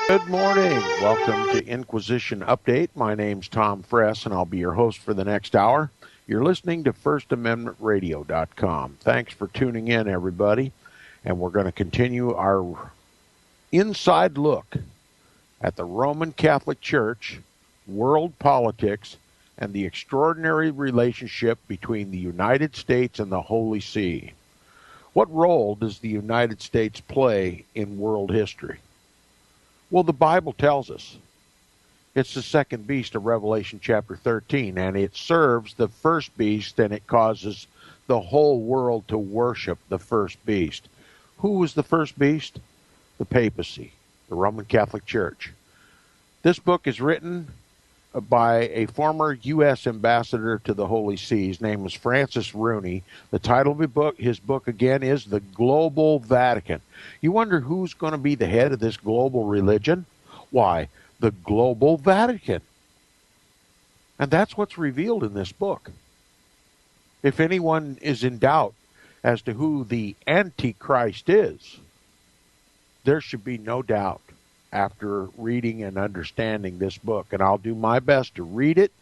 Good morning. Welcome to Inquisition Update. My name's Tom Fress, and I'll be your host for the next hour. You're listening to FirstAmendmentRadio.com. Thanks for tuning in, everybody. And we're going to continue our inside look at the Roman Catholic Church, world politics, and the extraordinary relationship between the United States and the Holy See. What role does the United States play in world history? Well, the Bible tells us. It's the second beast of Revelation chapter 13, and it serves the first beast, and it causes the whole world to worship the first beast. Who was the first beast? The papacy, the Roman Catholic Church. This book is written by a former U.S. ambassador to the Holy See. His name was Francis Rooney. The title of his book again, is The Global Vatican. You wonder who's going to be the head of this global religion? Why, the Global Vatican. And that's what's revealed in this book. If anyone is in doubt as to who the Antichrist is, there should be no doubt after reading and understanding this book. And I'll do my best to read it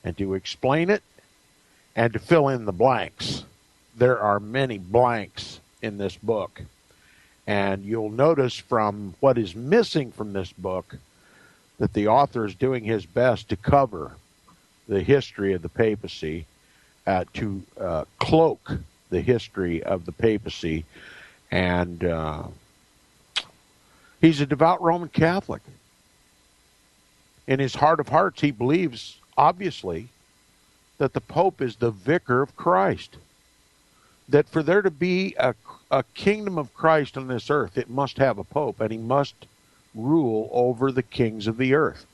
and to explain it and to fill in the blanks. There are many blanks in this book. And you'll notice from what is missing from this book that the author is doing his best to cover the history of the papacy, to cloak the history of the papacy. And he's a devout Roman Catholic. In his heart of hearts, he believes, obviously, that the Pope is the vicar of Christ. That for there to be a kingdom of Christ on this earth, it must have a Pope, and he must rule over the kings of the earth.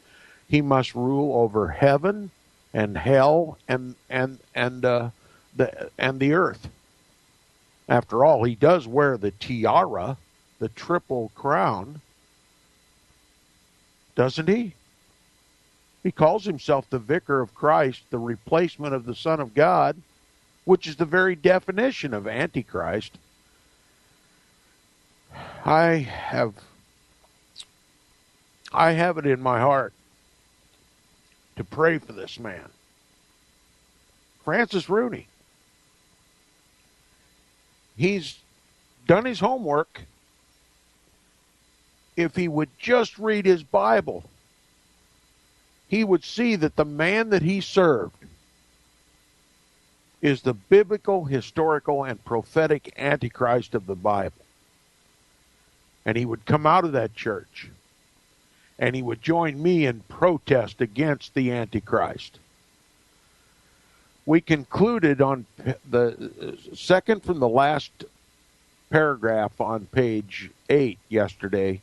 He must rule over heaven and hell and the earth. After all, he does wear the tiara, the triple crown, doesn't he? He calls himself the vicar of Christ, the replacement of the Son of God, which is the very definition of Antichrist. I have it in my heart to pray for this man, Francis Rooney. He's done his homework. If he would just read his Bible, he would see that the man that he served is the biblical, historical, and prophetic Antichrist of the Bible. And he would come out of that church, and he would join me in protest against the Antichrist. We concluded on the second from the last paragraph on page 8 yesterday.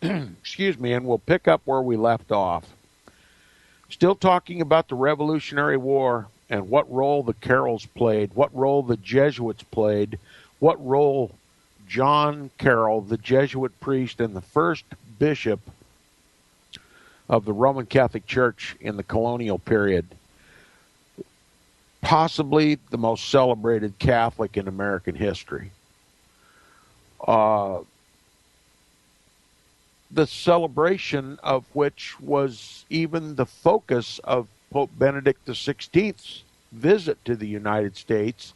Excuse me, and we'll pick up where we left off. Still talking about the Revolutionary War and what role the Carols played, what role the Jesuits played, what role John Carroll, the Jesuit priest and the first bishop of the Roman Catholic Church in the colonial period, possibly the most celebrated Catholic in American history. The celebration of which was even the focus of Pope Benedict XVI's visit to the United States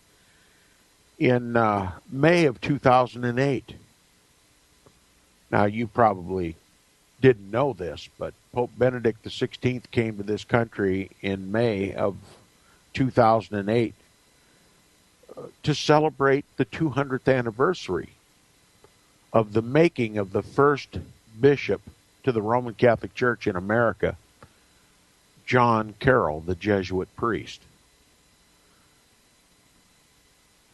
in May of 2008. Now, you probably didn't know this, but Pope Benedict XVI came to this country in May of 2008 to celebrate the 200th anniversary of the making of the first bishop to the Roman Catholic Church in America, John Carroll, the Jesuit priest.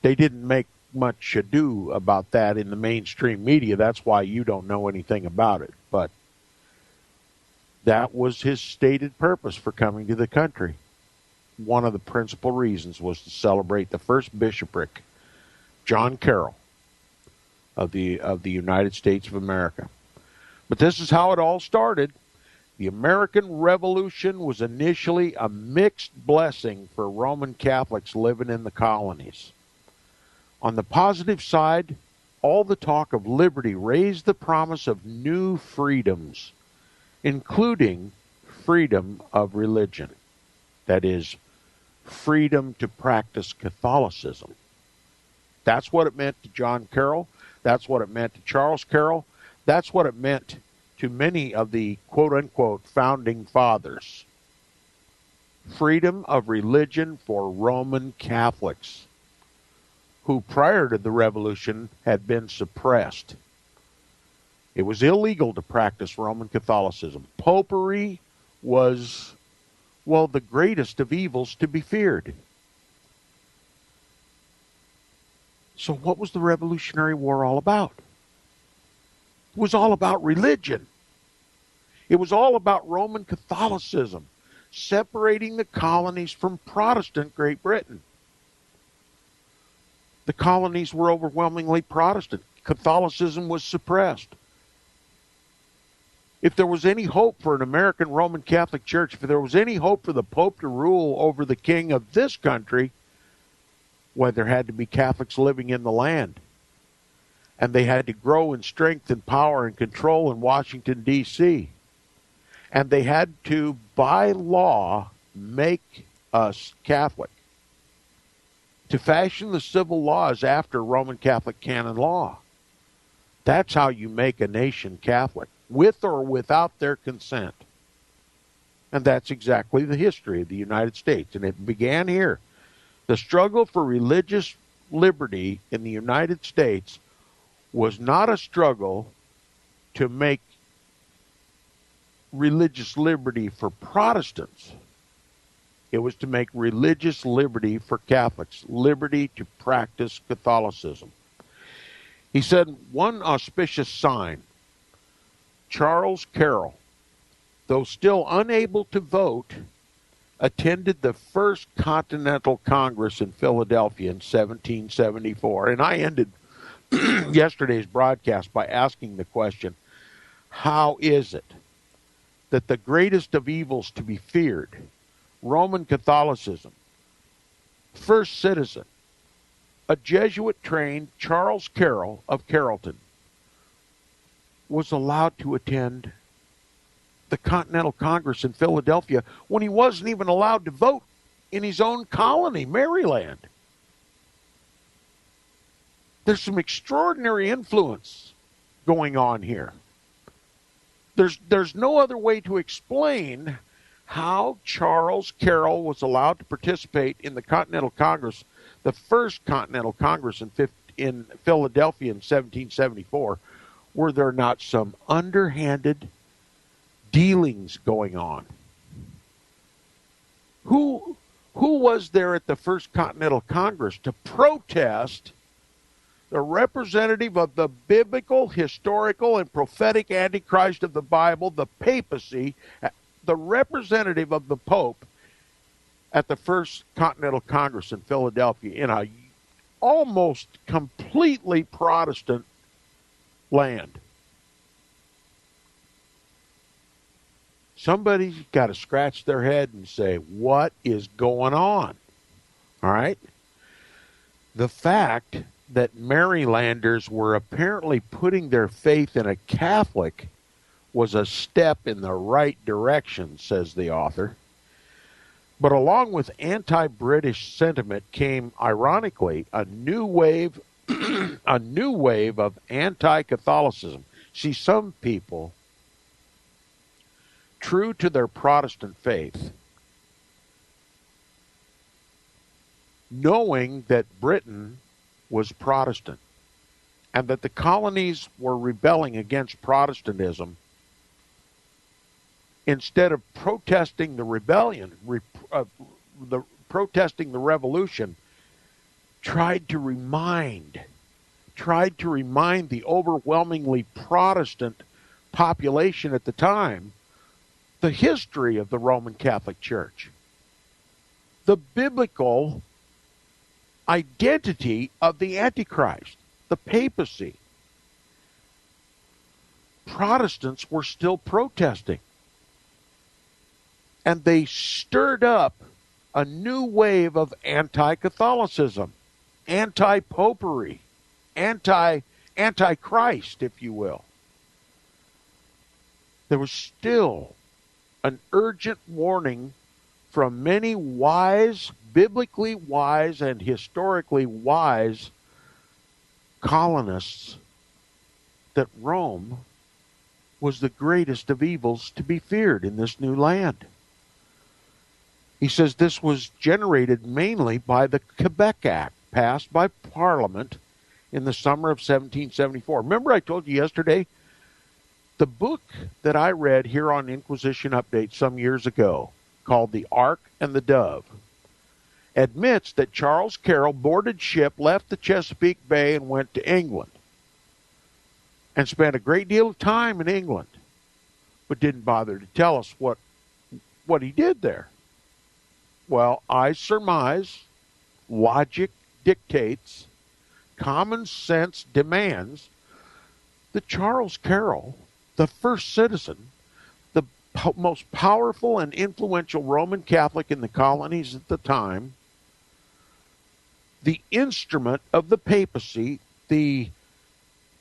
They didn't make much ado about that in the mainstream media. That's why you don't know anything about it. But That was his stated purpose for coming to the country. One of the principal reasons was to celebrate the first bishopric, John Carroll, of the United States of America. But this is how it all started. The American Revolution was initially a mixed blessing for Roman Catholics living in the colonies. On the positive side, all the talk of liberty raised the promise of new freedoms, including freedom of religion. That is, freedom to practice Catholicism. That's what it meant to John Carroll. That's what it meant to Charles Carroll. That's what it meant to many of the quote-unquote founding fathers. Freedom of religion for Roman Catholics, who prior to the Revolution had been suppressed. It was illegal to practice Roman Catholicism. Popery was, well, the greatest of evils to be feared. So what was the Revolutionary War all about? It was all about religion. It was all about Roman Catholicism, separating the colonies from Protestant Great Britain. The colonies were overwhelmingly Protestant. Catholicism was suppressed. If there was any hope for an American Roman Catholic Church, if there was any hope for the Pope to rule over the king of this country, well, there had to be Catholics living in the land. And they had to grow in strength and power and control in Washington, D.C. And they had to, by law, make us Catholic, to fashion the civil laws after Roman Catholic canon law. That's how you make a nation Catholic, with or without their consent. And that's exactly the history of the United States, and it began here. The struggle for religious liberty in the United States was not a struggle to make religious liberty for Protestants. It was to make religious liberty for Catholics, liberty to practice Catholicism. He said, one auspicious sign, Charles Carroll, though still unable to vote, attended the First Continental Congress in Philadelphia in 1774. And I ended yesterday's broadcast by asking the question, how is it that the greatest of evils to be feared, Roman Catholicism, first citizen, a Jesuit-trained Charles Carroll of Carrollton, was allowed to attend the Continental Congress in Philadelphia when he wasn't even allowed to vote in his own colony, Maryland? There's some extraordinary influence going on here. There's no other way to explain how Charles Carroll was allowed to participate in the Continental Congress, the first Continental Congress in Philadelphia in 1774, were there not some underhanded dealings going on? Who was there at the First Continental Congress to protest the representative of the biblical, historical, and prophetic Antichrist of the Bible, the papacy, the representative of the Pope at the First Continental Congress in Philadelphia in a almost completely Protestant land? Somebody's got to scratch their head and say, what is going on? All right? The fact that Marylanders were apparently putting their faith in a Catholic was a step in the right direction, says the author. But along with anti-British sentiment came, ironically, a new wave of anti-Catholicism. See, some people, true to their Protestant faith, knowing that Britain was Protestant and that the colonies were rebelling against Protestantism, instead of protesting the rebellion, protesting the revolution, tried to remind the overwhelmingly Protestant population at the time the history of the Roman Catholic Church, the biblical identity of the Antichrist, the papacy. Protestants were still protesting. And they stirred up a new wave of anti-Catholicism, anti-popery, anti-Christ, if you will. There was still an urgent warning from many wise, biblically wise, and historically wise colonists that Rome was the greatest of evils to be feared in this new land. He says this was generated mainly by the Quebec Act, passed by Parliament in the summer of 1774. Remember I told you yesterday, the book that I read here on Inquisition Update some years ago, called The Ark and the Dove, admits that Charles Carroll boarded ship, left the Chesapeake Bay, and went to England, and spent a great deal of time in England, but didn't bother to tell us what he did there. Well, I surmise logic dictates, common sense demands that Charles Carroll, the first citizen, the most powerful and influential Roman Catholic in the colonies at the time, the instrument of the papacy, the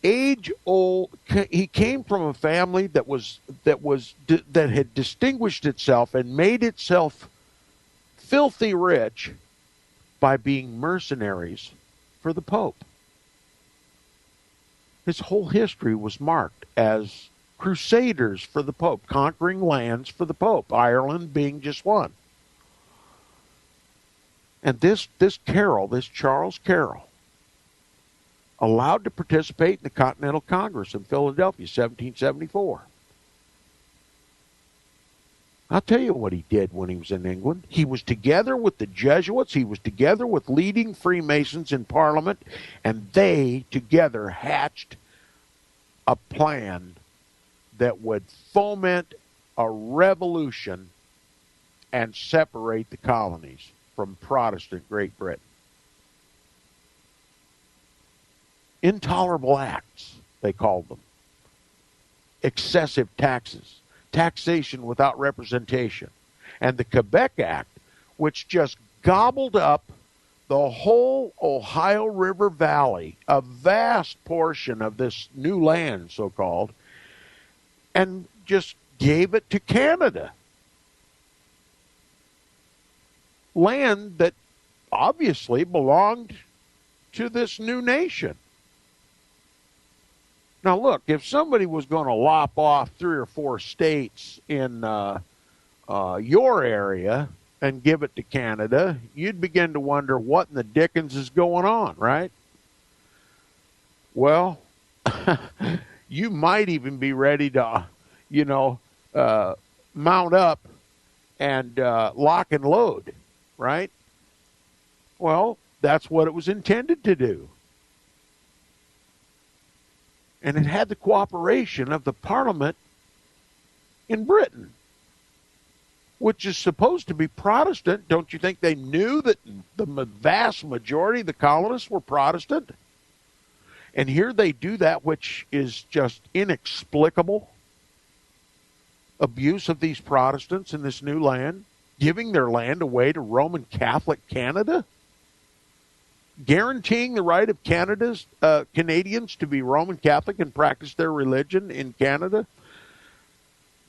age-old, he came from a family that had distinguished itself and made itself filthy rich by being mercenaries for the Pope. His whole history was marked as crusaders for the Pope, conquering lands for the Pope, Ireland being just one. And this Charles Carroll, allowed to participate in the Continental Congress in Philadelphia, 1774. I'll tell you what he did when he was in England. He was together with the Jesuits. He was together with leading Freemasons in Parliament, and they together hatched a plan that would foment a revolution and separate the colonies from Protestant Great Britain. Intolerable acts, they called them. Excessive taxes, taxation without representation. And the Quebec Act, which just gobbled up the whole Ohio River Valley, a vast portion of this new land, so-called, and just gave it to Canada. Land that obviously belonged to this new nation. Now, look, if somebody was going to lop off 3 or 4 states in your area and give it to Canada, you'd begin to wonder what in the dickens is going on, right? Well, you might even be ready to, mount up and lock and load, right? Well, that's what it was intended to do. And it had the cooperation of the Parliament in Britain, which is supposed to be Protestant. Don't you think they knew that the vast majority of the colonists were Protestant? And here they do that which is just inexplicable. Abuse of these Protestants in this new land, giving their land away to Roman Catholic Canada, guaranteeing the right of Canadians to be Roman Catholic and practice their religion in Canada.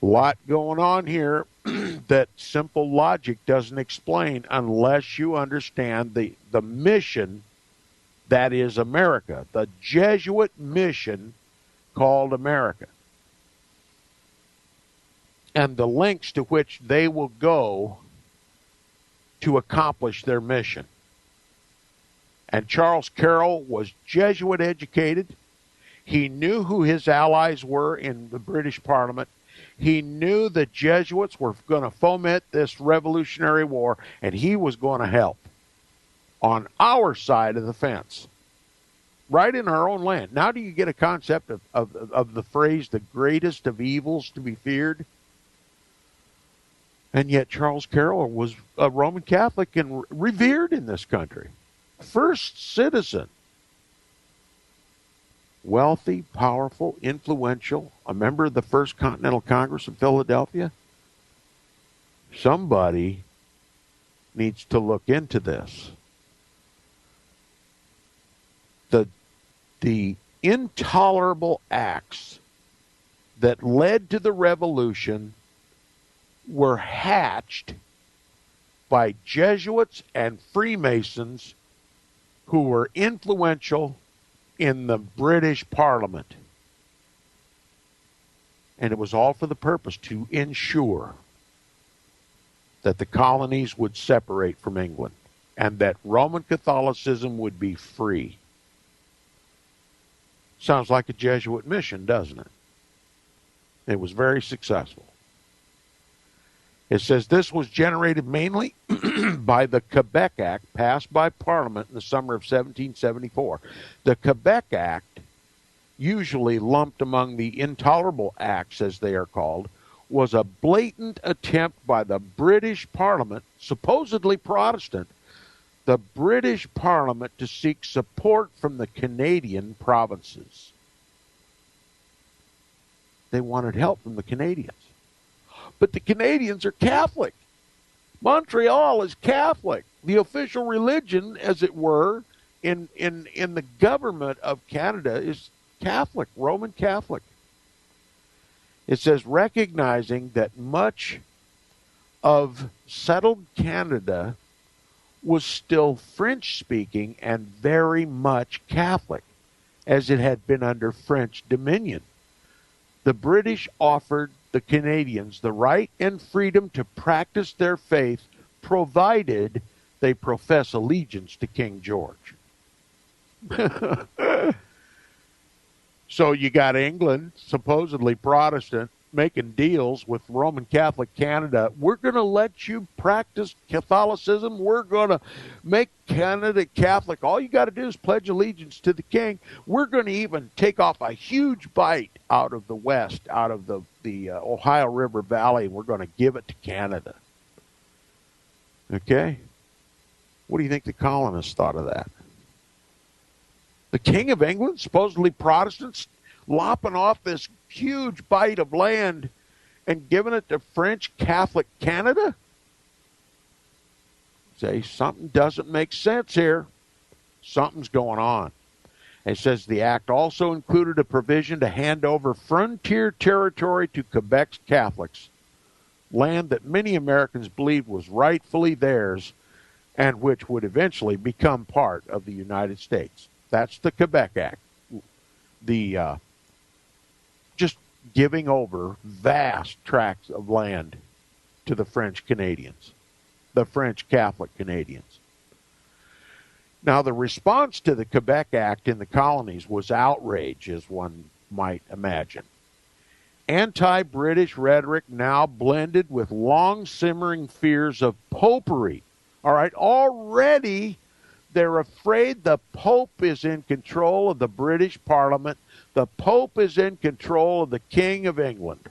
A lot going on here that simple logic doesn't explain unless you understand the mission that is America, the Jesuit mission called America, and the lengths to which they will go to accomplish their mission. And Charles Carroll was Jesuit educated. He knew who his allies were in the British Parliament. He knew the Jesuits were going to foment this revolutionary war, and he was going to help on our side of the fence, right in our own land. Now do you get a concept of the phrase, the greatest of evils to be feared? And yet Charles Carroll was a Roman Catholic and revered in this country. First citizen. Wealthy, powerful, influential, a member of the First Continental Congress in Philadelphia. Somebody needs to look into this. The intolerable acts that led to the revolution were hatched by Jesuits and Freemasons who were influential in the British Parliament. And it was all for the purpose to ensure that the colonies would separate from England and that Roman Catholicism would be free. Sounds like a Jesuit mission, doesn't it? It was very successful. It says this was generated mainly by the Quebec Act passed by Parliament in the summer of 1774. The Quebec Act, usually lumped among the intolerable acts as they are called, was a blatant attempt by the British Parliament, supposedly Protestant, the British Parliament to seek support from the Canadian provinces. They wanted help from the Canadians. But the Canadians are Catholic. Montreal is Catholic. The official religion, as it were, in the government of Canada is Catholic, Roman Catholic. It says, recognizing that much of settled Canada was still French-speaking and very much Catholic, as it had been under French dominion. The British offered the Canadians the right and freedom to practice their faith, provided they profess allegiance to King George. So you got England, supposedly Protestant, making deals with Roman Catholic Canada. We're going to let you practice Catholicism. We're going to make Canada Catholic. All you got to do is pledge allegiance to the king. We're going to even take off a huge bite out of the West, out of the Ohio River Valley, and we're going to give it to Canada. Okay? What do you think the colonists thought of that? The King of England, supposedly Protestants, lopping off this huge bite of land and giving it to French Catholic Canada? Say, something doesn't make sense here. Something's going on. It says the act also included a provision to hand over frontier territory to Quebec's Catholics, land that many Americans believed was rightfully theirs and which would eventually become part of the United States. That's the Quebec Act. Just giving over vast tracts of land to the French Canadians, the French Catholic Canadians. Now, the response to the Quebec Act in the colonies was outrage, as one might imagine. Anti-British rhetoric now blended with long-simmering fears of popery. All right, already they're afraid the Pope is in control of the British Parliament. The Pope is in control of the King of England.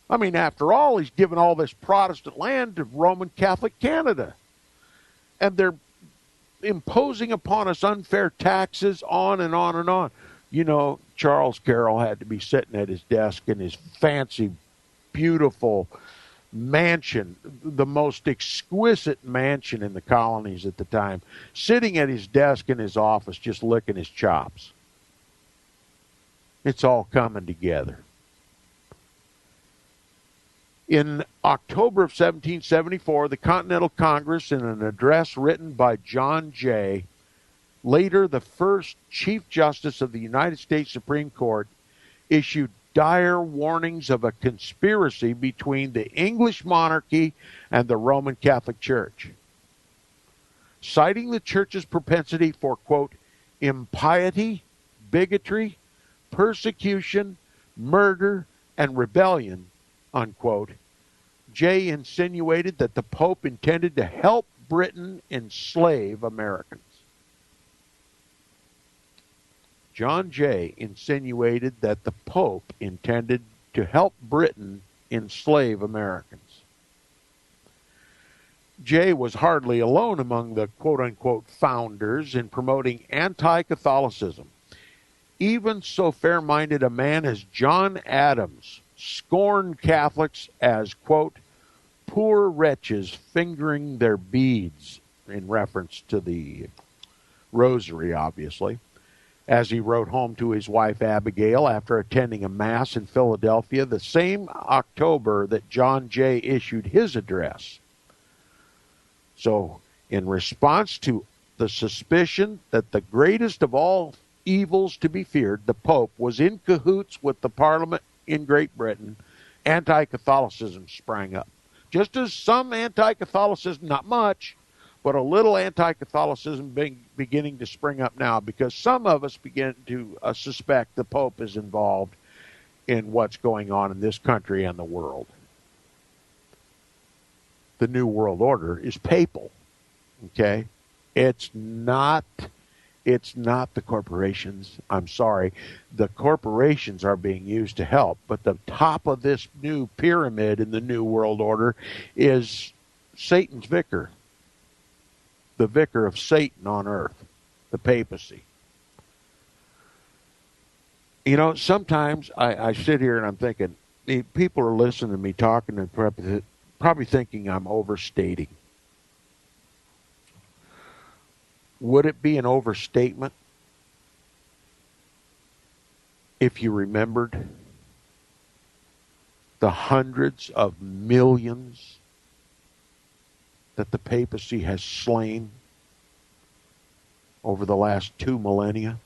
I mean, after all, he's given all this Protestant land to Roman Catholic Canada. And they're imposing upon us unfair taxes, on and on and on. You know, Charles Carroll had to be sitting at his desk in his fancy, beautiful mansion, the most exquisite mansion in the colonies at the time, sitting at his desk in his office just licking his chops. It's all coming together. In October of 1774, the Continental Congress, in an address written by John Jay, later the first Chief Justice of the United States Supreme Court, issued dire warnings of a conspiracy between the English monarchy and the Roman Catholic Church. Citing the Church's propensity for, quote, impiety, bigotry, persecution, murder, and rebellion, unquote, Jay insinuated that the Pope intended to help Britain enslave Americans. John Jay insinuated that the Pope intended to help Britain enslave Americans. Jay was hardly alone among the quote-unquote founders in promoting anti-Catholicism. Even so fair-minded a man as John Adams scorned Catholics as, quote, poor wretches fingering their beads, in reference to the rosary, obviously, as he wrote home to his wife Abigail after attending a mass in Philadelphia the same October that John Jay issued his address. So, in response to the suspicion that the greatest of all evils to be feared, the Pope, was in cahoots with the Parliament in Great Britain, anti-Catholicism sprang up. Just as some anti-Catholicism, not much, but a little anti-Catholicism beginning to spring up now, because some of us begin to suspect the Pope is involved in what's going on in this country and the world. The New World Order is papal, okay? It's not the corporations. I'm sorry. The corporations are being used to help, but the top of this new pyramid in the New World Order is Satan's vicar, the vicar of Satan on earth, the papacy. You know, sometimes I sit here and I'm thinking, people are listening to me talking and probably thinking I'm overstating. Would it be an overstatement if you remembered the hundreds of millions that the papacy has slain over the last 2 millennia?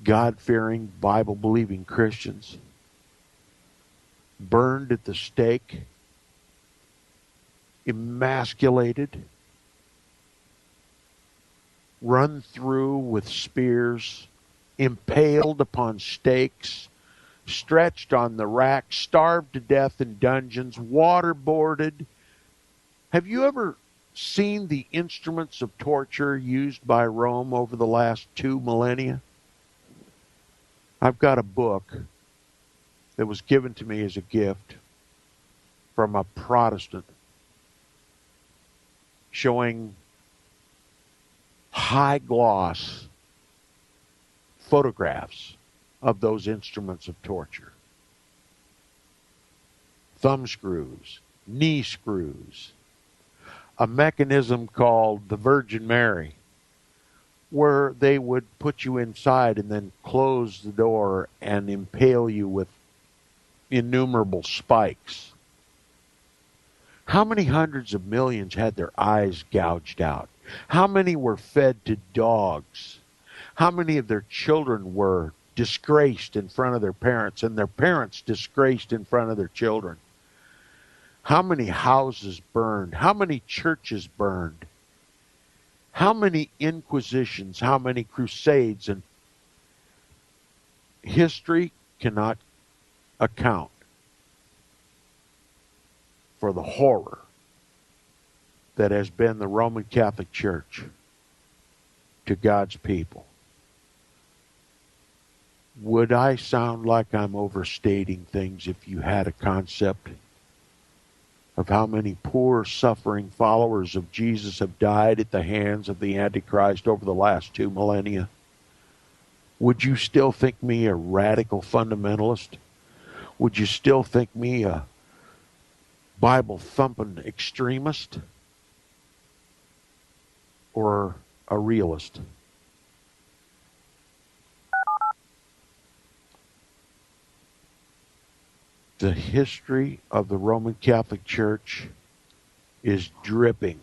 God-fearing, Bible-believing Christians burned at the stake, emasculated, run through with spears, impaled upon stakes, stretched on the rack, starved to death in dungeons, waterboarded. Have you ever seen the instruments of torture used by Rome over the last 2 millennia? I've got a book that was given to me as a gift from a Protestant showing high-gloss photographs of those instruments of torture. Thumb screws, knee screws, a mechanism called the Virgin Mary, where they would put you inside and then close the door and impale you with innumerable spikes. How many hundreds of millions had their eyes gouged out? How many were fed to dogs? How many of their children were disgraced in front of their parents, and their parents disgraced in front of their children? How many houses burned? How many churches burned? How many inquisitions? How many crusades? And history cannot account for the horror that has been the Roman Catholic Church to God's people. Would I sound like I'm overstating things if you had a concept of how many poor, suffering followers of Jesus have died at the hands of the Antichrist over the last 2 millennia? Would you still think me a radical fundamentalist? Would you still think me a Bible-thumping extremist? Or a realist? The history of the Roman Catholic Church is dripping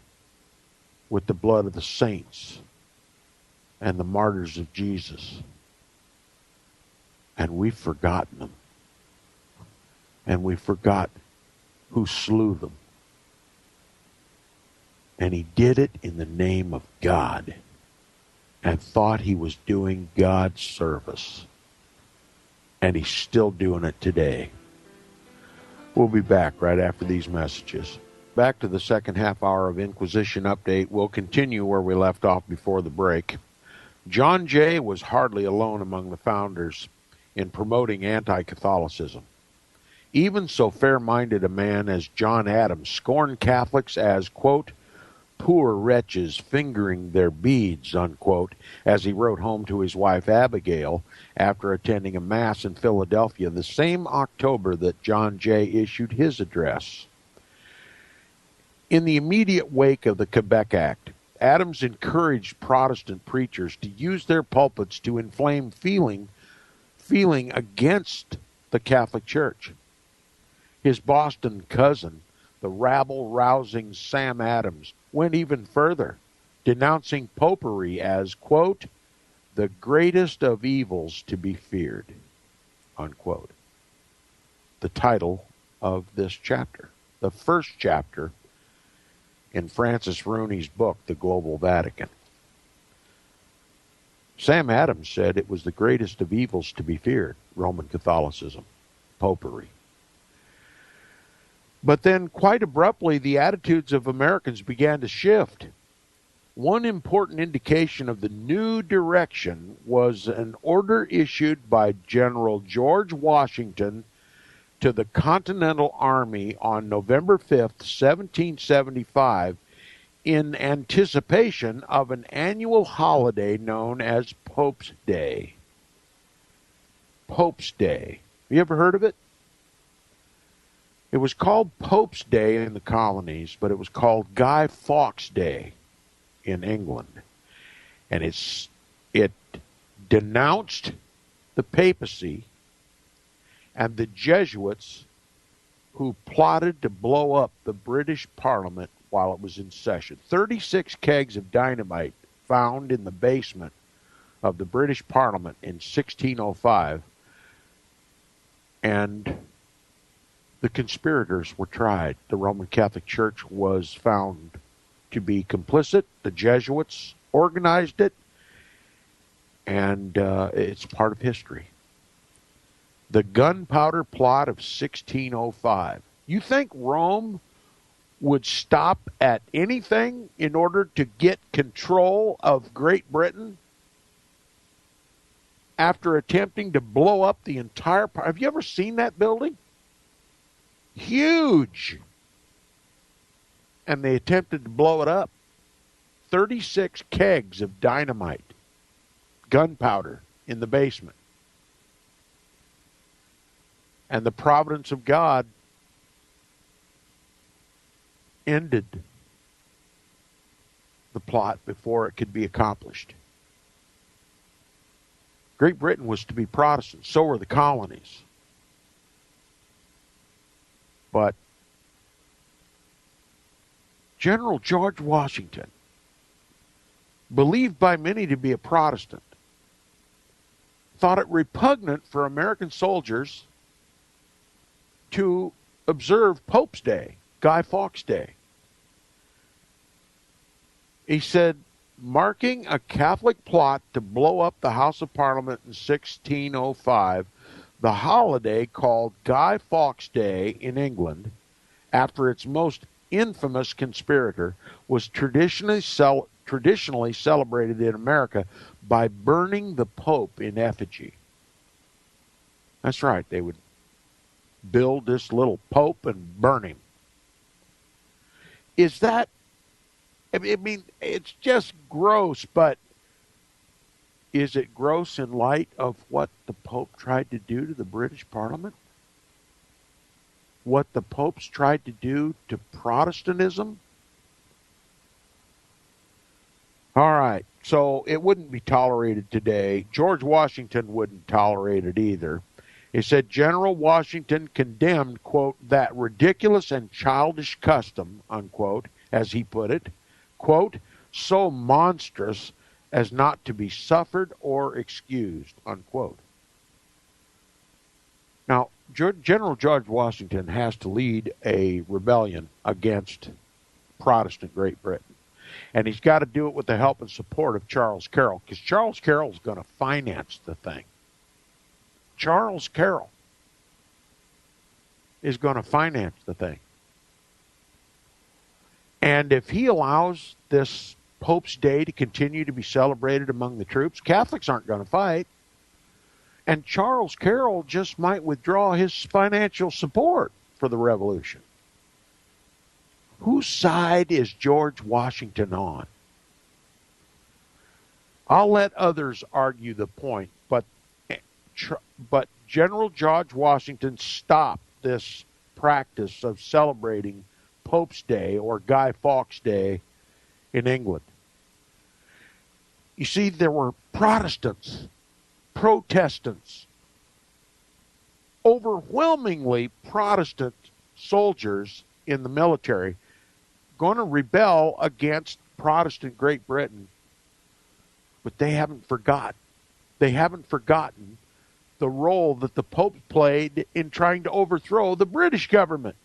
with the blood of the saints and the martyrs of Jesus. And we've forgotten them. And we forgot who slew them. And he did it in the name of God and thought he was doing God's service. And he's still doing it today. We'll be back right after these messages. Back to the second half hour of Inquisition Update. We'll continue where we left off before the break. John Jay was hardly alone among the founders in promoting anti-Catholicism. Even so fair-minded a man as John Adams scorned Catholics as, quote, poor wretches fingering their beads, unquote, as he wrote home to his wife Abigail after attending a mass in Philadelphia the same October that John Jay issued his address. In the immediate wake of the Quebec Act, Adams encouraged Protestant preachers to use their pulpits to inflame feeling against the Catholic Church. His Boston cousin, the rabble-rousing Sam Adams, went even further, denouncing popery as, quote, the greatest of evils to be feared, unquote. The title of this chapter, the first chapter in Francis Rooney's book, The Global Vatican. Sam Adams said it was the greatest of evils to be feared, Roman Catholicism, popery. But then, quite abruptly, the attitudes of Americans began to shift. One important indication of the new direction was an order issued by General George Washington to the Continental Army on November 5th, 1775, in anticipation of an annual holiday known as Pope's Day. Pope's Day. Have you ever heard of it? It was called Pope's Day in the colonies, but it was called Guy Fawkes Day in England. And it denounced the papacy and the Jesuits who plotted to blow up the British Parliament while it was in session. 36 kegs of dynamite found in the basement of the British Parliament in 1605, and the conspirators were tried. The Roman Catholic Church was found to be complicit. The Jesuits organized it, and it's part of history. The gunpowder plot of 1605. You think Rome would stop at anything in order to get control of Great Britain after attempting to blow up the entire... Have you ever seen that building? Huge. And they attempted to blow it up. 36 kegs of dynamite, gunpowder in the basement. And the providence of God ended the plot before it could be accomplished. Great Britain was to be Protestant. So were the colonies. But General George Washington, believed by many to be a Protestant, thought it repugnant for American soldiers to observe Pope's Day, Guy Fawkes Day. He said, marking a Catholic plot to blow up the House of Parliament in 1605, the holiday called Guy Fawkes Day in England, after its most infamous conspirator, was traditionally celebrated in America by burning the Pope in effigy. That's right, they would build this little Pope and burn him. Is that, I mean, it's just gross, but is it gross in light of what the Pope tried to do to the British Parliament? What the popes tried to do to Protestantism? All right, so it wouldn't be tolerated today. George Washington wouldn't tolerate it either. He said General Washington condemned, quote, that ridiculous and childish custom, unquote, as he put it, quote, so monstrous as not to be suffered or excused, unquote. Now, General George Washington has to lead a rebellion against Protestant Great Britain. And he's got to do it with the help and support of Charles Carroll, because Charles Carroll's going to finance the thing. Charles Carroll is going to finance the thing. And if he allows this Pope's Day to continue to be celebrated among the troops, Catholics aren't going to fight. And Charles Carroll just might withdraw his financial support for the revolution. Whose side is George Washington on? I'll let others argue the point, but General George Washington stopped this practice of celebrating Pope's Day or Guy Fawkes Day in England. You see, there were Protestants, Protestants, overwhelmingly Protestant soldiers in the military going to rebel against Protestant Great Britain, but they haven't forgotten. They haven't forgotten the role that the Pope played in trying to overthrow the British government.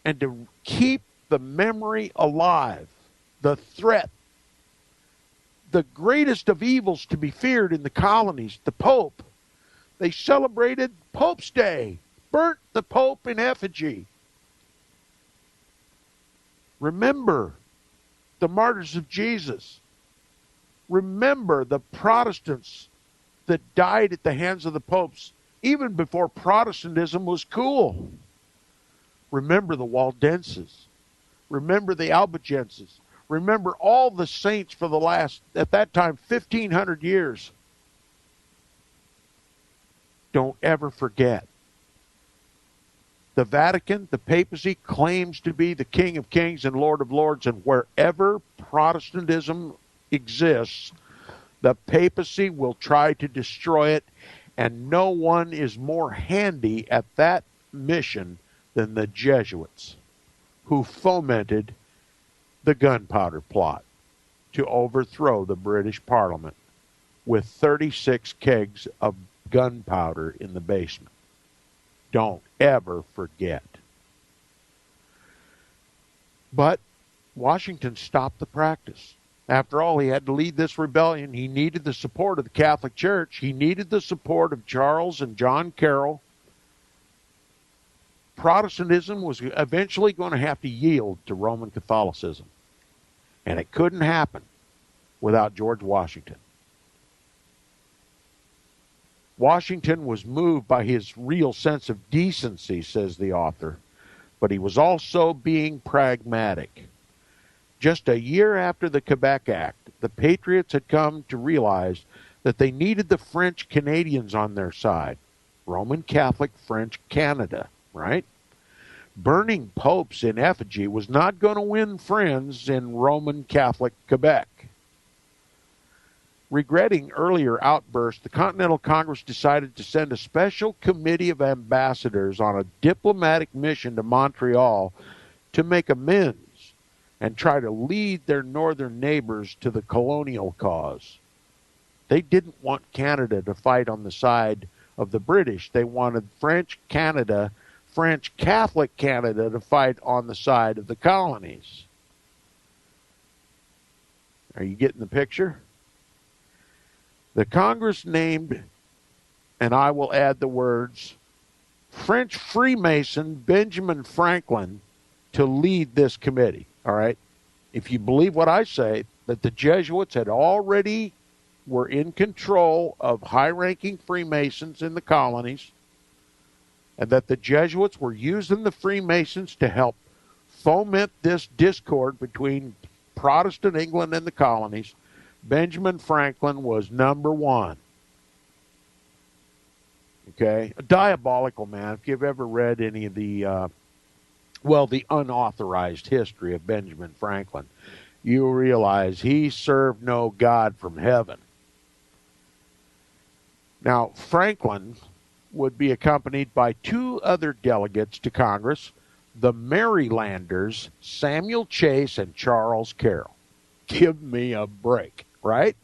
And to keep the memory alive, the threat, the greatest of evils to be feared in the colonies, the Pope, they celebrated Pope's Day, burnt the Pope in effigy. Remember the martyrs of Jesus. Remember the Protestants that died at the hands of the popes, even before Protestantism was cool. Remember the Waldenses. Remember the Albigenses. Remember all the saints for the last, at that time, 1,500 years. Don't ever forget. The Vatican, the papacy, claims to be the King of Kings and Lord of Lords, and wherever Protestantism exists, the papacy will try to destroy it, and no one is more handy at that mission than the Jesuits, who fomented the gunpowder plot to overthrow the British Parliament with 36 kegs of gunpowder in the basement. Don't ever forget. But Washington stopped the practice. After all, he had to lead this rebellion. He needed the support of the Catholic Church. He needed the support of Charles and John Carroll. Protestantism was eventually going to have to yield to Roman Catholicism. And it couldn't happen without George Washington. Washington was moved by his real sense of decency, says the author, but he was also being pragmatic. Just a year after the Quebec Act, the Patriots had come to realize that they needed the French Canadians on their side. Roman Catholic French Canada, right? Burning popes in effigy was not going to win friends in Roman Catholic Quebec. Regretting earlier outbursts, the Continental Congress decided to send a special committee of ambassadors on a diplomatic mission to Montreal to make amends and try to lead their northern neighbors to the colonial cause. They didn't want Canada to fight on the side of the British. They wanted French Catholic Canada to fight on the side of the colonies. Are you getting the picture? The Congress named, and I will add the words, French Freemason Benjamin Franklin to lead this committee, all right? If you believe what I say, that the Jesuits were in control of high-ranking Freemasons in the colonies, and that the Jesuits were using the Freemasons to help foment this discord between Protestant England and the colonies, Benjamin Franklin was number one. Okay? A diabolical man. If you've ever read any of the unauthorized history of Benjamin Franklin, you realize he served no God from heaven. Now, Franklin would be accompanied by two other delegates to Congress, the Marylanders, Samuel Chase and Charles Carroll. Give me a break, right?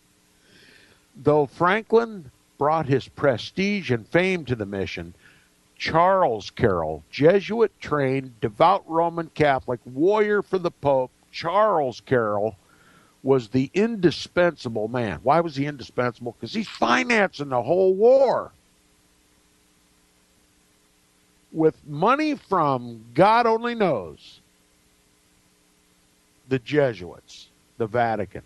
Though Franklin brought his prestige and fame to the mission, Charles Carroll, Jesuit-trained, devout Roman Catholic, warrior for the Pope, Charles Carroll was the indispensable man. Why was he indispensable? Because he's financing the whole war. With money from God only knows, the Jesuits, the Vatican.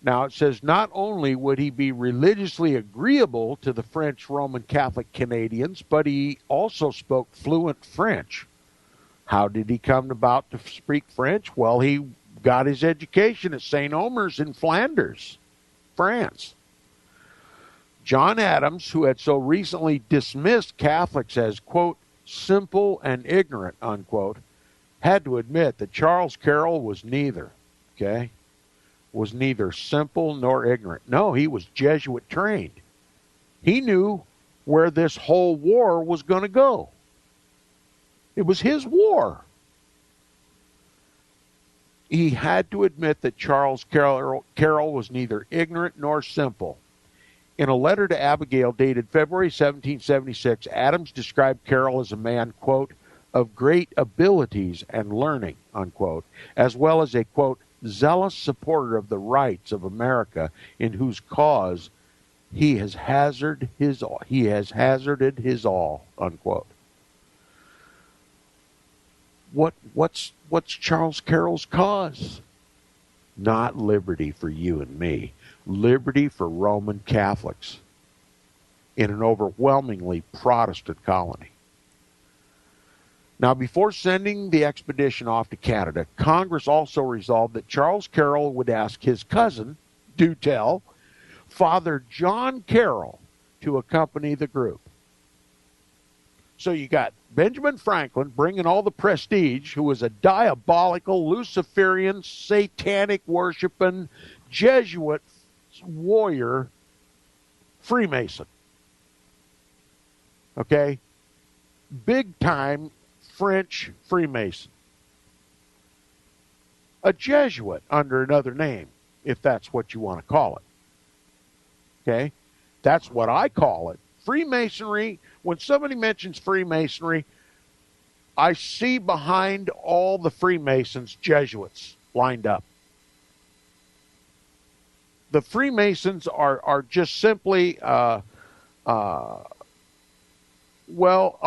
Now it says not only would he be religiously agreeable to the French Roman Catholic Canadians, but he also spoke fluent French. How did he come about to speak French? Well, he got his education at St. Omer's in Flanders, France. John Adams, who had so recently dismissed Catholics as, quote, simple and ignorant, unquote, had to admit that Charles Carroll was neither, okay? Was neither simple nor ignorant. No, he was Jesuit trained. He knew where this whole war was going to go. It was his war. He had to admit that Charles Carroll was neither ignorant nor simple. In a letter to Abigail dated February 1776, Adams described Carroll as a man, quote, of great abilities and learning, unquote, as well as a, quote, zealous supporter of the rights of America, in whose cause he has hazarded his all, unquote. What's Charles Carroll's cause? Not liberty for you and me. Liberty for Roman Catholics in an overwhelmingly Protestant colony. Now, before sending the expedition off to Canada, Congress also resolved that Charles Carroll would ask his cousin, do tell, Father John Carroll, to accompany the group. So you got Benjamin Franklin bringing all the prestige, who was a diabolical, Luciferian, satanic worshiping, Jesuit warrior, Freemason. Okay? Big time French Freemason. A Jesuit under another name, if that's what you want to call it. Okay? That's what I call it. Freemasonry, when somebody mentions Freemasonry, I see behind all the Freemasons Jesuits lined up. The Freemasons are just simply, a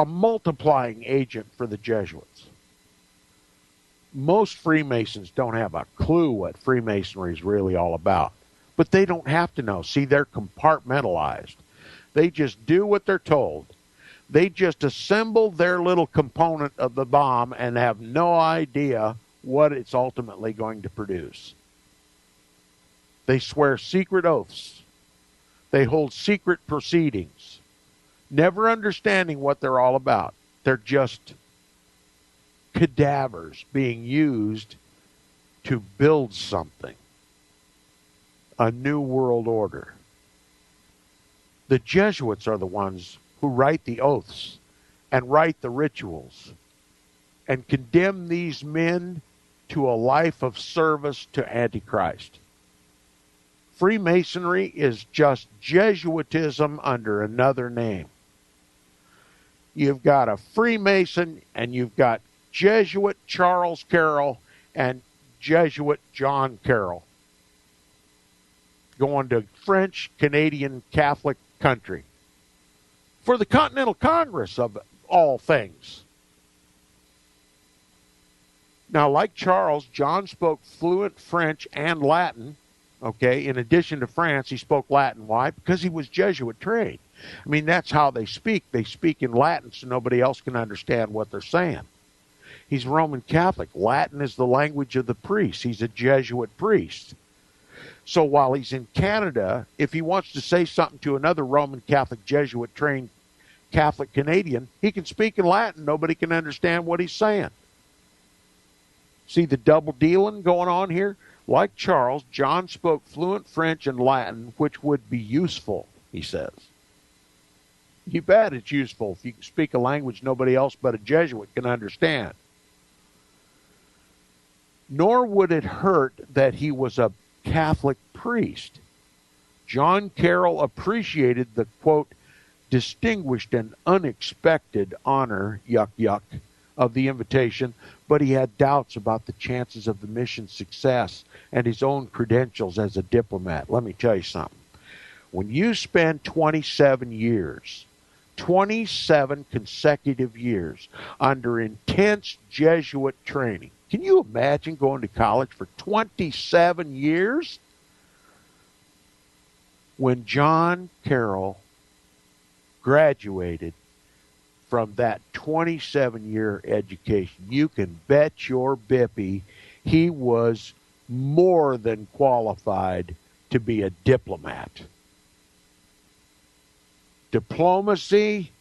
multiplying agent for the Jesuits. Most Freemasons don't have a clue what Freemasonry is really all about. But they don't have to know. See, they're compartmentalized. They just do what they're told. They just assemble their little component of the bomb and have no idea what it's ultimately going to produce. They swear secret oaths. They hold secret proceedings, never understanding what they're all about. They're just cadavers being used to build something, a new world order. The Jesuits are the ones who write the oaths and write the rituals and condemn these men to a life of service to Antichrist. Freemasonry is just Jesuitism under another name. You've got a Freemason and you've got Jesuit Charles Carroll and Jesuit John Carroll going to French Canadian Catholic country for the Continental Congress of all things. Now, like Charles, John spoke fluent French and Latin. Okay, in addition to France, he spoke Latin. Why? Because he was Jesuit trained. I mean, that's how they speak. They speak in Latin so nobody else can understand what they're saying. He's Roman Catholic. Latin is the language of the priest. He's a Jesuit priest. So while he's in Canada, if he wants to say something to another Roman Catholic Jesuit trained Catholic Canadian, he can speak in Latin. Nobody can understand what he's saying. See the double dealing going on here? Like Charles, John spoke fluent French and Latin, which would be useful, he says. You bet it's useful if you can speak a language nobody else but a Jesuit can understand. Nor would it hurt that he was a Catholic priest. John Carroll appreciated the, quote, distinguished and unexpected honor, yuck, yuck, of the invitation, but he had doubts about the chances of the mission's success and his own credentials as a diplomat. Let me tell you something. When you spend 27 years, 27 consecutive years under intense Jesuit training, can you imagine going to college for 27 years? When John Carroll graduated from that 27-year education, you can bet your bippy he was more than qualified to be a diplomat. Diplomacy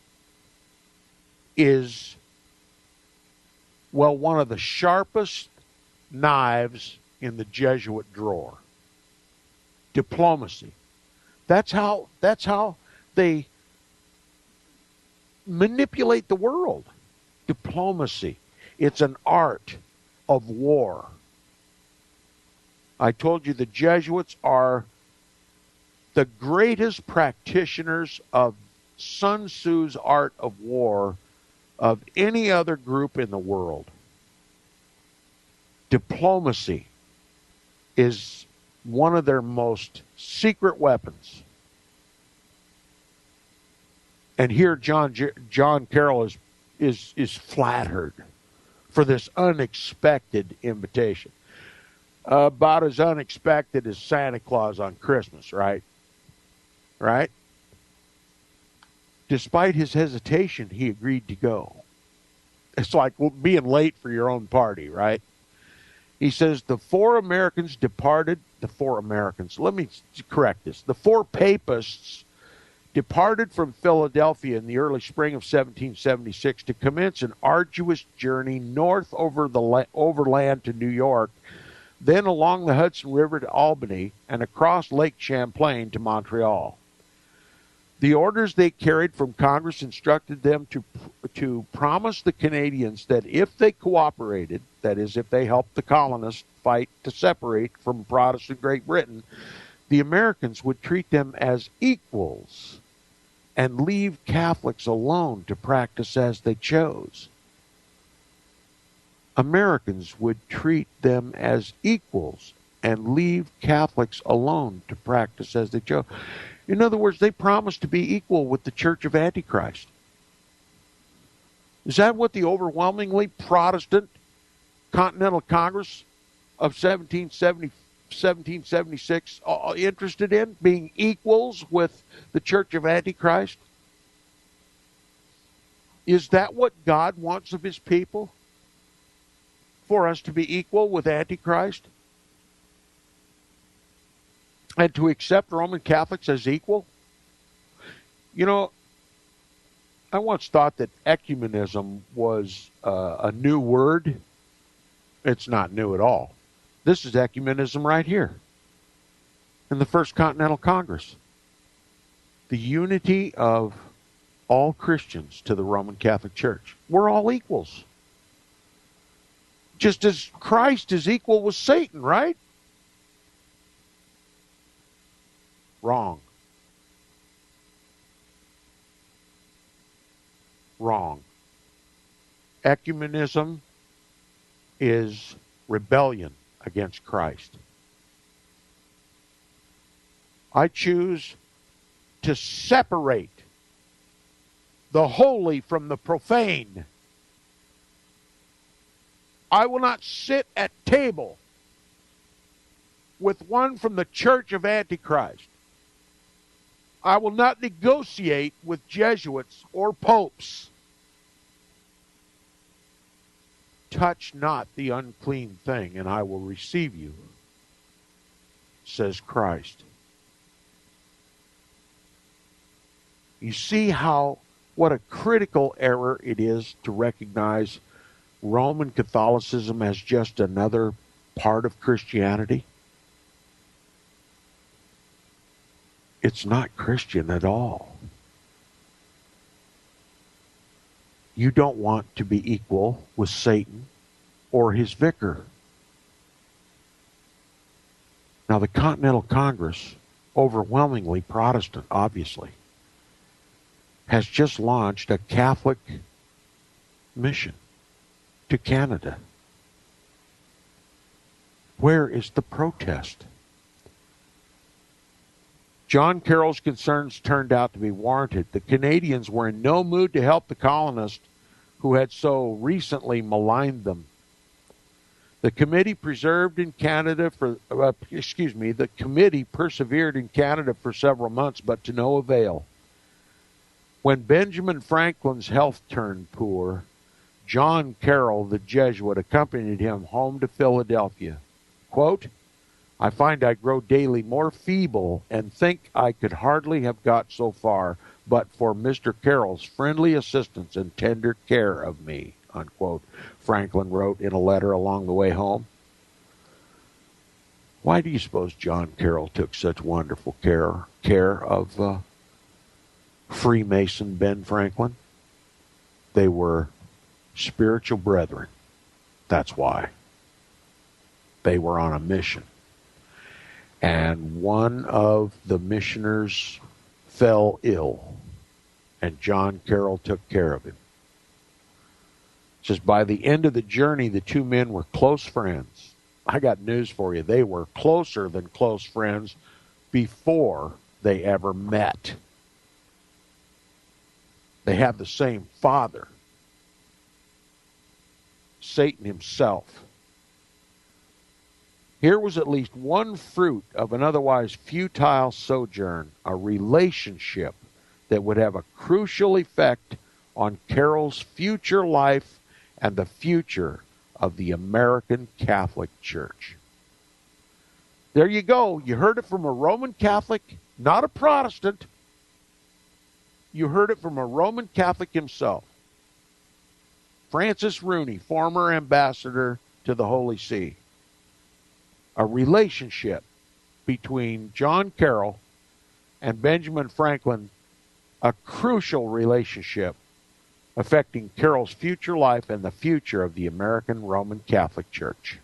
is, well, one of the sharpest knives in the Jesuit drawer. Diplomacy. That's how they manipulate the world. Diplomacy. It's an art of war. I told you the Jesuits are the greatest practitioners of Sun Tzu's art of war of any other group in the world. Diplomacy is one of their most secret weapons. And here John Carroll is flattered for this unexpected invitation. About as unexpected as Santa Claus on Christmas, right? Right? Despite his hesitation, he agreed to go. It's like being late for your own party, right? He says the four Americans, let me correct this. The four papists departed from Philadelphia in the early spring of 1776 to commence an arduous journey north overland to New York, then along the Hudson River to Albany, and across Lake Champlain to Montreal. The orders they carried from Congress instructed them to promise the Canadians that if they cooperated, that is, if they helped the colonists fight to separate from Protestant Great Britain, the Americans would treat them as equals and leave Catholics alone to practice as they chose. Americans would treat them as equals and leave Catholics alone to practice as they chose. In other words, they promised to be equal with the Church of Antichrist. Is that what the overwhelmingly Protestant Continental Congress of 1776 interested in? Being equals with the Church of Antichrist? Is that what God wants of his people? For us to be equal with Antichrist? And to accept Roman Catholics as equal? You know, I once thought that ecumenism was a new word. It's not new at all. This is ecumenism right here in the First Continental Congress. The unity of all Christians to the Roman Catholic Church. We're all equals. Just as Christ is equal with Satan, right? Wrong. Wrong. Ecumenism is rebellion against Christ. I choose to separate the holy from the profane. I will not sit at table with one from the Church of Antichrist. I will not negotiate with Jesuits or popes. Touch not the unclean thing, and I will receive you, says Christ. You see what a critical error it is to recognize Roman Catholicism as just another part of Christianity? It's not Christian at all. You don't want to be equal with Satan or his vicar. Now, the Continental Congress, overwhelmingly Protestant, obviously, has just launched a Catholic mission to Canada. Where is the protest? John Carroll's concerns turned out to be warranted. The Canadians were in no mood to help the colonists who had so recently maligned them. The committee persevered in Canada for several months, but to no avail. When Benjamin Franklin's health turned poor, John Carroll, the Jesuit, accompanied him home to Philadelphia. Quote, I find I grow daily more feeble and think I could hardly have got so far but for Mr. Carroll's friendly assistance and tender care of me, unquote, Franklin wrote in a letter along the way home. Why do you suppose John Carroll took such wonderful care of Freemason Ben Franklin? They were spiritual brethren. That's why. They were on a mission. And one of the missioners fell ill, and John Carroll took care of him. It says by the end of the journey, the two men were close friends. I got news for you. They were closer than close friends before they ever met. They have the same father, Satan himself. Here was at least one fruit of an otherwise futile sojourn, a relationship that would have a crucial effect on Carroll's future life and the future of the American Catholic Church. There you go. You heard it from a Roman Catholic, not a Protestant. You heard it from a Roman Catholic himself. Francis Rooney, former ambassador to the Holy See. A relationship between John Carroll and Benjamin Franklin, a crucial relationship affecting Carroll's future life and the future of the American Roman Catholic Church.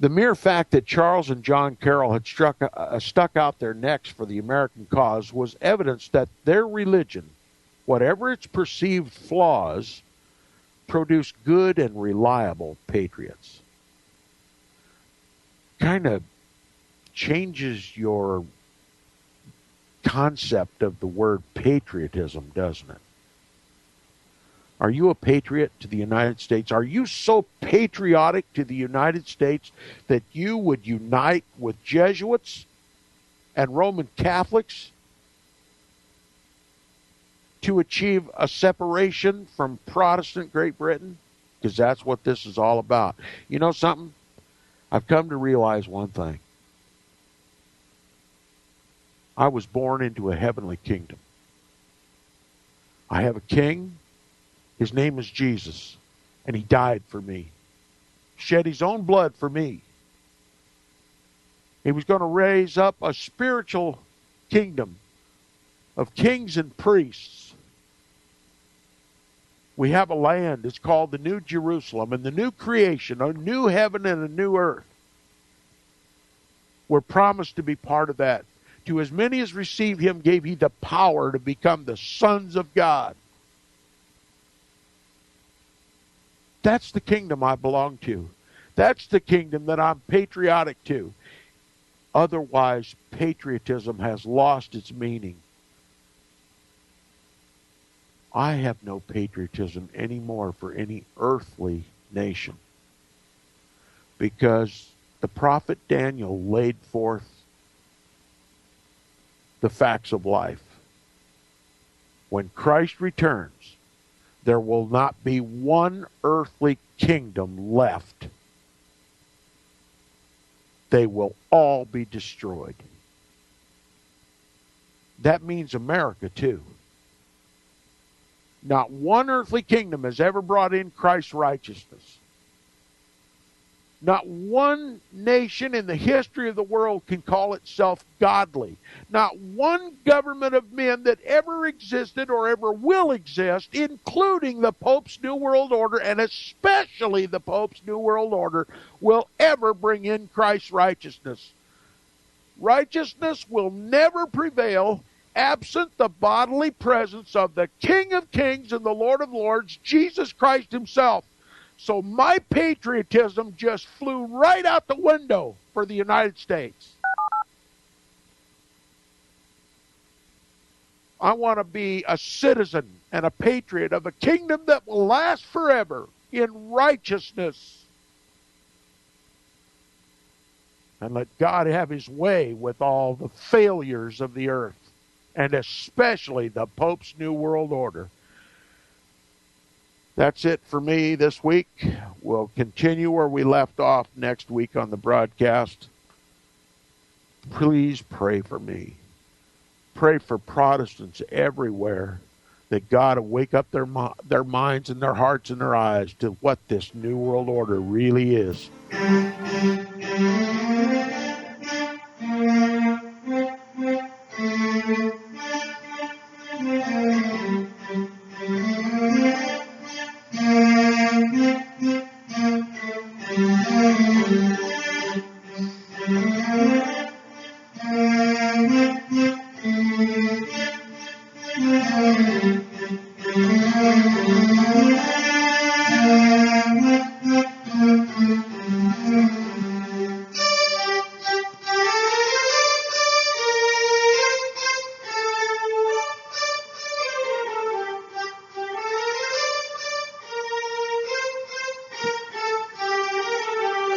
The mere fact that Charles and John Carroll had stuck out their necks for the American cause was evidence that their religion, whatever its perceived flaws, produced good and reliable patriots. Kind of changes your concept of the word patriotism, doesn't it? Are you a patriot to the United States? Are you so patriotic to the United States that you would unite with Jesuits and Roman Catholics to achieve a separation from Protestant Great Britain? Because that's what this is all about. You know something? I've come to realize one thing. I was born into a heavenly kingdom. I have a king. His name is Jesus, and he died for me. Shed his own blood for me. He was going to raise up a spiritual kingdom of kings and priests. We have a land. It's called the New Jerusalem and the new creation, a new heaven and a new earth. We're promised to be part of that. To as many as receive him gave he the power to become the sons of God. That's the kingdom I belong to. That's the kingdom that I'm patriotic to. Otherwise, patriotism has lost its meaning. I have no patriotism anymore for any earthly nation, because the prophet Daniel laid forth the facts of life. When Christ returns, there will not be one earthly kingdom left. They will all be destroyed. That means America too. Not one earthly kingdom has ever brought in Christ's righteousness. Not one nation in the history of the world can call itself godly. Not one government of men that ever existed or ever will exist, including the Pope's New World Order, and especially the Pope's New World Order, will ever bring in Christ's righteousness. Righteousness will never prevail absent the bodily presence of the King of Kings and the Lord of Lords, Jesus Christ himself. So my patriotism just flew right out the window for the United States. I want to be a citizen and a patriot of a kingdom that will last forever, in righteousness. And let God have his way with all the failures of the earth, and especially the Pope's New World Order. That's it for me this week. We'll continue where we left off next week on the broadcast. Please pray for me. Pray for Protestants everywhere, that God will wake up their minds and their hearts and their eyes to what this New World Order really is.